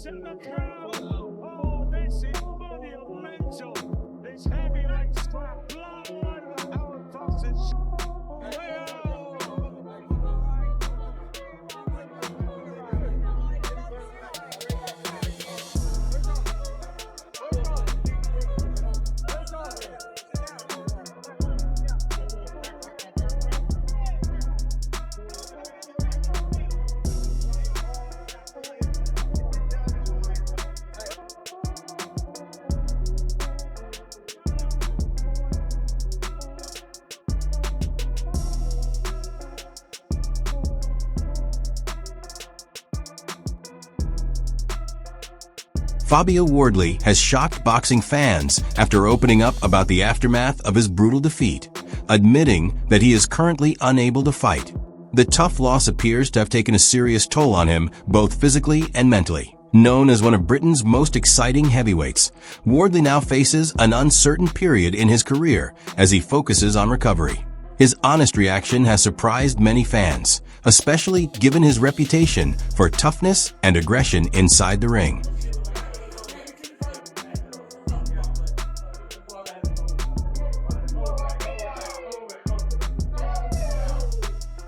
in the crowd. Oh, this is monumental. This heavyweight scrap blood over Howard Foster's. Fabio Wardley has shocked boxing fans after opening up about the aftermath of his brutal defeat, admitting that he is currently unable to fight. The tough loss appears to have taken a serious toll on him, both physically and mentally. Known as one of Britain's most exciting heavyweights, Wardley now faces an uncertain period in his career as he focuses on recovery. His honest reaction has surprised many fans, especially given his reputation for toughness and aggression inside the ring.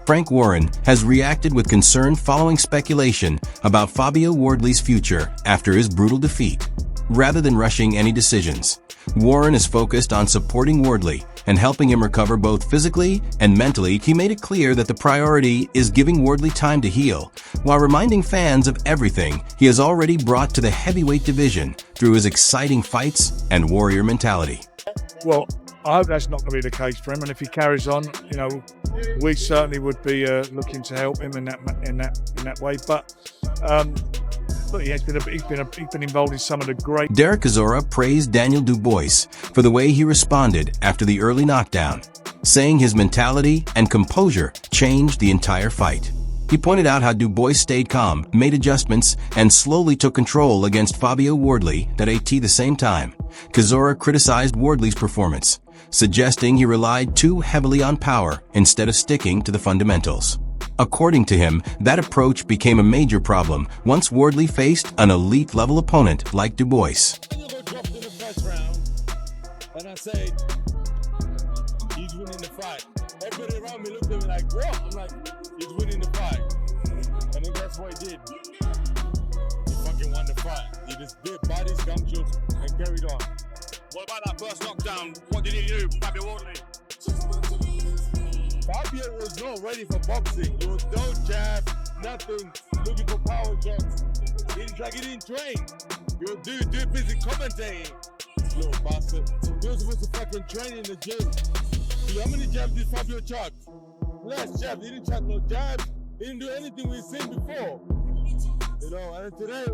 Frank Warren has reacted with concern following speculation about Fabio Wardley's future after his brutal defeat. Rather than rushing any decisions, Warren is focused on supporting Wardley and helping him recover both physically and mentally. He made it clear that the priority is giving Wardley time to heal, while reminding fans of everything he has already brought to the heavyweight division through his exciting fights and warrior mentality. Well, I hope that's not going to be the case for him, and if he carries on, you know, we certainly would be looking to help him in that way. But look, he's been involved in some of the great. Derek Chisora praised Daniel Dubois for the way he responded after the early knockdown, saying his mentality and composure changed the entire fight. He pointed out how Dubois stayed calm, made adjustments, and slowly took control against Fabio Wardley at the same time. Chisora criticized Wardley's performance, suggesting he relied too heavily on power instead of sticking to the fundamentals. According to him, that approach became a major problem once Wardley faced an elite-level opponent like Dubois. Dropped in the first round, and I said, he's winning the fight. Everybody around me looked at me like, what? I'm like, he's winning the fight. And then that's what he did. He fucking won the fight. He just did bodies, gunshots, and carried on. What about that first knockdown? What did he do, Fabio Wardley? Fabio was not ready for boxing. He was no jab, nothing, looking for power shots. It's like he didn't train. He was doing physical commentating. Little bastard. He was supposed to fucking train in the gym. See, how many jabs did Fabio chuck? Less jabs. He didn't chuck no jabs. He didn't do anything we've seen before. You know, and today,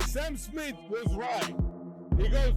Sam Smith was right. He goes,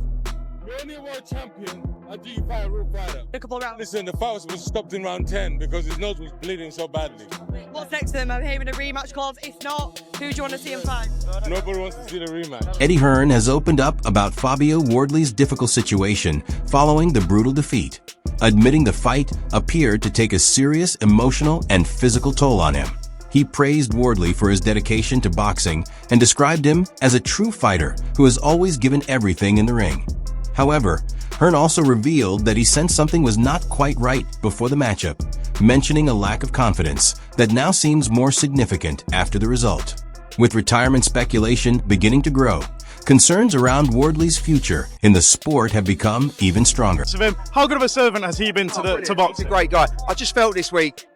you're only a world champion until you fight a real fighter. A couple of rounds. Listen, the fight was stopped in round 10 because his nose was bleeding so badly. What's next to them? I'm hearing a rematch calls. If not, who do you want to see him fight? Nobody wants to see the rematch. Eddie Hearn has opened up about Fabio Wardley's difficult situation following the brutal defeat, admitting the fight appeared to take a serious emotional and physical toll on him. He praised Wardley for his dedication to boxing and described him as a true fighter who has always given everything in the ring. However, Hearn also revealed that he sensed something was not quite right before the matchup, mentioning a lack of confidence that now seems more significant after the result. With retirement speculation beginning to grow, concerns around Wardley's future in the sport have become even stronger. How good of a servant has he been to boxing? He's a great guy. I just felt this week,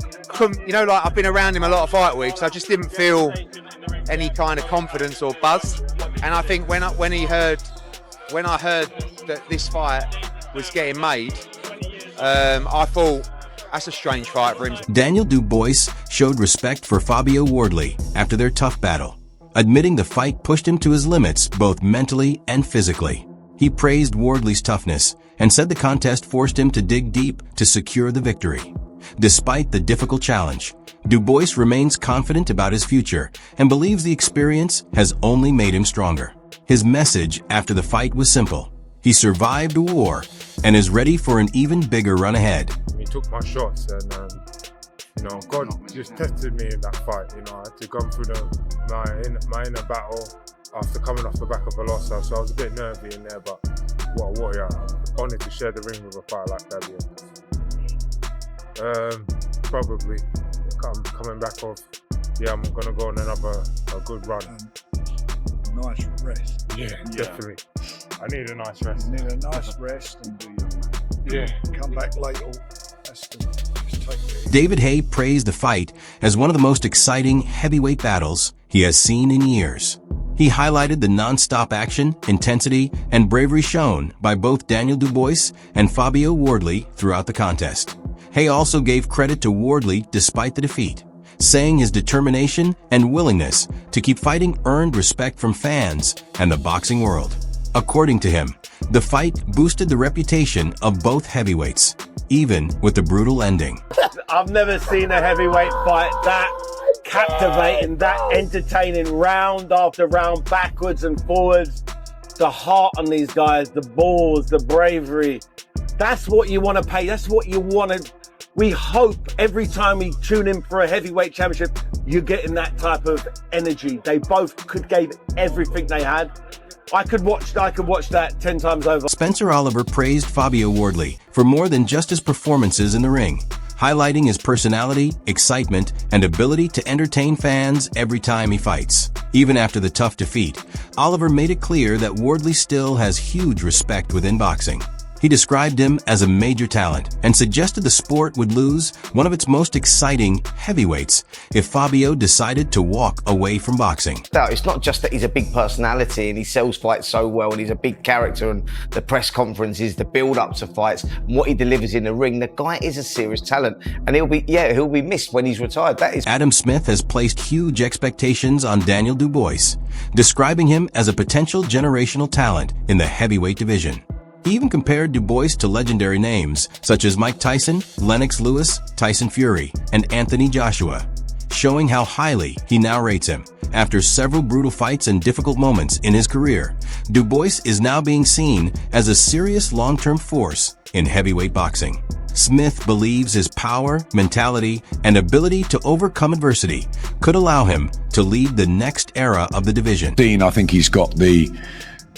you know, like I've been around him a lot of fight weeks, I just didn't feel any kind of confidence or buzz. And I think when I heard that this fight was getting made, I thought, that's a strange fight for him. Daniel Dubois showed respect for Fabio Wardley after their tough battle, admitting the fight pushed him to his limits both mentally and physically. He praised Wardley's toughness and said the contest forced him to dig deep to secure the victory. Despite the difficult challenge, Dubois remains confident about his future and believes the experience has only made him stronger. His message after the fight was simple. He survived a war and is ready for an even bigger run ahead. He took my shots and You know, God just tested me in that fight. You know, I had to go through my inner battle after coming off the back of a loss. So I was a bit nervy in there, but what a warrior. I'm honoured to share the ring with a fighter like Fabio. Probably coming back off. Yeah, I'm gonna go on a good run. Nice rest. Yeah, definitely. I need a nice rest. You need a nice rest and do your come back late. Just take it. David Haye praised the fight as one of the most exciting heavyweight battles he has seen in years. He highlighted the non-stop action, intensity, and bravery shown by both Daniel Dubois and Fabio Wardley throughout the contest. Haye also gave credit to Wardley despite the defeat, saying his determination and willingness to keep fighting earned respect from fans and the boxing world. According to him, the fight boosted the reputation of both heavyweights, even with the brutal ending. I've never seen a heavyweight fight that captivating, that entertaining, round after round, backwards and forwards. The heart on these guys, the balls, the bravery. That's what you want to pay. That's what you want to. We hope every time we tune in for a heavyweight championship, you're getting that type of energy. They both gave everything they had. I could watch that 10 times over. Spencer Oliver praised Fabio Wardley for more than just his performances in the ring, highlighting his personality, excitement, and ability to entertain fans every time he fights. Even after the tough defeat, Oliver made it clear that Wardley still has huge respect within boxing. He described him as a major talent and suggested the sport would lose one of its most exciting heavyweights if Fabio decided to walk away from boxing. It's not just that he's a big personality and he sells fights so well and he's a big character and the press conferences, the build-up to fights, and what he delivers in the ring. The guy is a serious talent and he'll be missed when he's retired. That is. Adam Smith has placed huge expectations on Daniel Dubois, describing him as a potential generational talent in the heavyweight division. He even compared Dubois to legendary names such as Mike Tyson, Lennox Lewis, Tyson Fury, and Anthony Joshua, showing how highly he now rates him. After several brutal fights and difficult moments in his career, Dubois is now being seen as a serious long-term force in heavyweight boxing. Smith believes his power, mentality, and ability to overcome adversity could allow him to lead the next era of the division. I think he's got the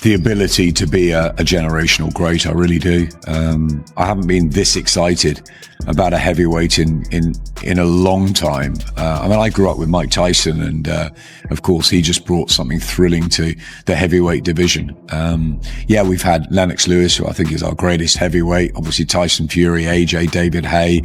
ability to be a generational great. I really do. I haven't been this excited about a heavyweight in a long time. I grew up with Mike Tyson and of course he just brought something thrilling to the heavyweight division. We've had Lennox Lewis, who I think is our greatest heavyweight, obviously Tyson Fury, AJ, David Haye,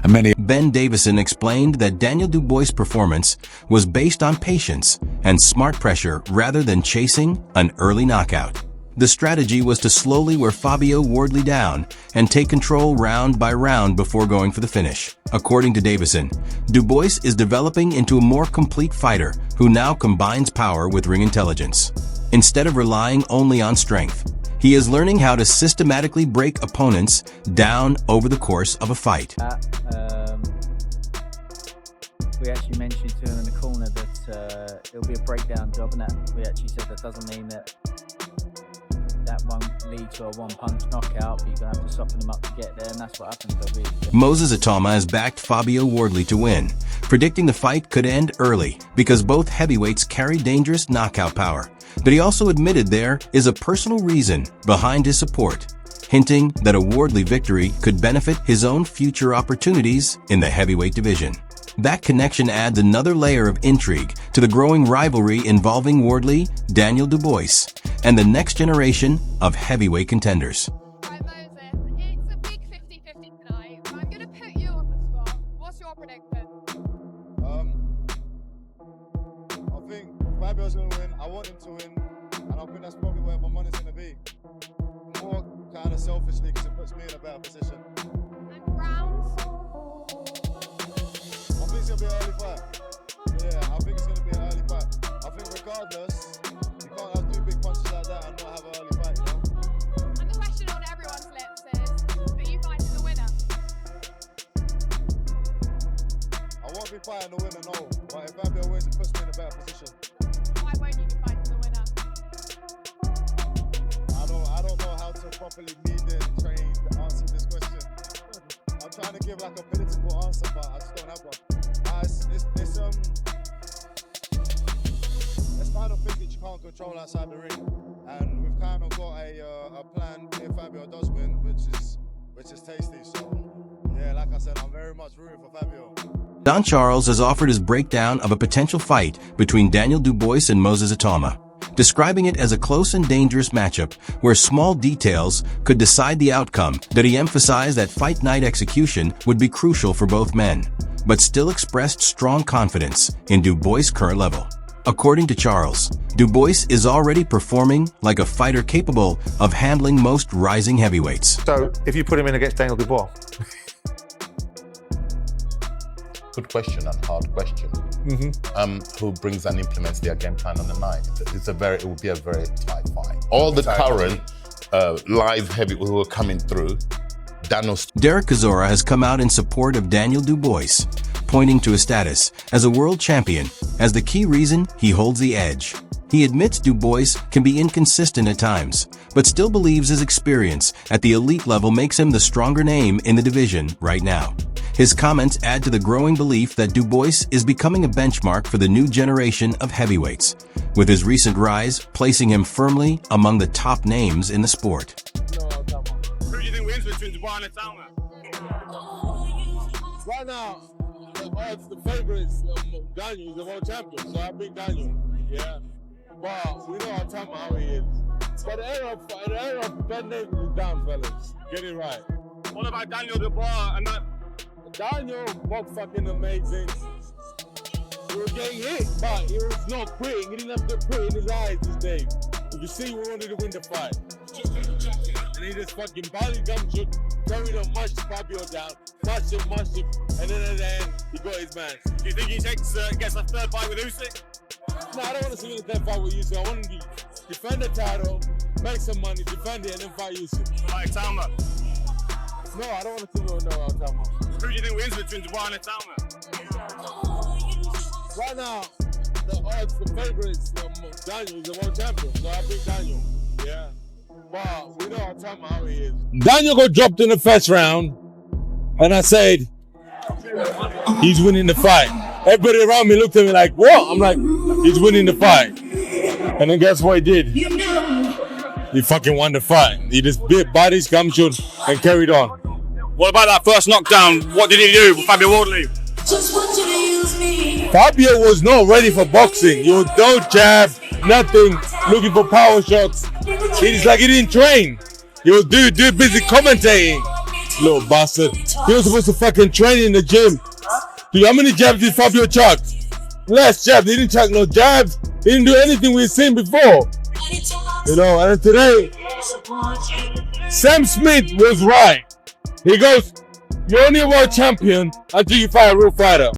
and many. Ben Davison explained that Daniel Dubois' performance was based on patience and smart pressure rather than chasing an early knockout. The strategy was to slowly wear Fabio Wardley down and take control round by round before going for the finish. According to Davison, Dubois is developing into a more complete fighter who now combines power with ring intelligence. Instead of relying only on strength, he is learning how to systematically break opponents down over the course of a fight. We actually mentioned to him in the corner that it'll be a breakdown job, and that we actually said that doesn't mean that won't lead to a one-punch knockout, but you're going to have to soften him up to get there, and that's what happened. Moses Atama has backed Fabio Wardley to win, predicting the fight could end early because both heavyweights carry dangerous knockout power. But he also admitted there is a personal reason behind his support, hinting that a Wardley victory could benefit his own future opportunities in the heavyweight division. That connection adds another layer of intrigue to the growing rivalry involving Wardley, Daniel Dubois, and the next generation of heavyweight contenders. Right, Moses, it's a big 50-50 tonight. I'm going to put you on the spot. What's your prediction? I think Fabio's going to win. I want him to win. And I think that's probably where my money's going to be. More kind of selfishly because it puts me in a better position. And rounds? I think it's going to be an early fight. Yeah, I think it's going to be an early fight. I think regardless, you can't have two big punches like that and not have an early fight, you know? And the question on everyone's lips is, are you fighting the winner? I won't be fighting the winner, no. But if Fabio wins, it puts me in a better position. Why won't you be fighting the winner? I don't know how to properly lead and train to answer this question. I'm trying to give like a political answer. answer, but I just don't have one. It's kind of things that you can't control outside the ring, and we've kind of got a plan if Fabio does win, which is tasty. So yeah, like I said, I'm very much rooting for Fabio. Don Charles has offered his breakdown of a potential fight between Daniel Dubois and Moses Atama, describing it as a close and dangerous matchup where small details could decide the outcome. That he emphasized that fight night execution would be crucial for both men, but still expressed strong confidence in Dubois' current level. According to Charles, Dubois is already performing like a fighter capable of handling most rising heavyweights. So, if you put him in against Daniel Dubois? Good question and hard question. Who brings and implements their game plan on the night? It will be a very tight fight. All the current live heavyweights who are coming through, Derek Chisora has come out in support of Daniel Dubois, pointing to his status as a world champion as the key reason he holds the edge. He admits Dubois can be inconsistent at times, but still believes his experience at the elite level makes him the stronger name in the division right now. His comments add to the growing belief that Dubois is becoming a benchmark for the new generation of heavyweights, with his recent rise placing him firmly among the top names in the sport. Who do you think wins between Dubois and Atama? Right now, the odds, the favourites, Daniel is the world champion, so I pick Daniel. Yeah. But we know Atama how he is. But the era of bad names is down, fellas. Get it right. What about Daniel Dubois and that? Daniel was fucking amazing. He was getting hit, but he was not quitting. He didn't have to quit in his eyes this day. You can see we wanted to win the fight. And he just fucking body gumshoe, carried on, mushed Fabio down, mushed him, and then at the end, he got his man. Do you think he gets a third fight with Usyk? No, I don't want to see him in the third fight with Usyk. I want him to defend the title, make some money, defend it, and then fight Usyk. Like Atama? No, I don't want to see him with Atama. Who do you think wins between Dubois and Atama? Right now, the odds, the favourites, Daniel is the world champion, so I pick Daniel. Yeah. But we know Atama how he is. Daniel got dropped in the first round, and I said, he's winning the fight. Everybody around me looked at me like, what? I'm like, he's winning the fight. And then guess what he did? He fucking won the fight. He just bit bodies, gumshoe, and carried on. What about that first knockdown? What did he do with Fabio Wardley? Fabio was not ready for boxing. He was no jab, nothing, looking for power shots. It's like he didn't train. He was busy commentating. Little bastard. He was supposed to fucking train in the gym. Dude, how many jabs did Fabio chuck? Less jabs. He didn't chuck no jabs. He didn't do anything we've seen before. You know, and today, Sam Smith was right. He goes, you're only a world champion until you fight a real fighter.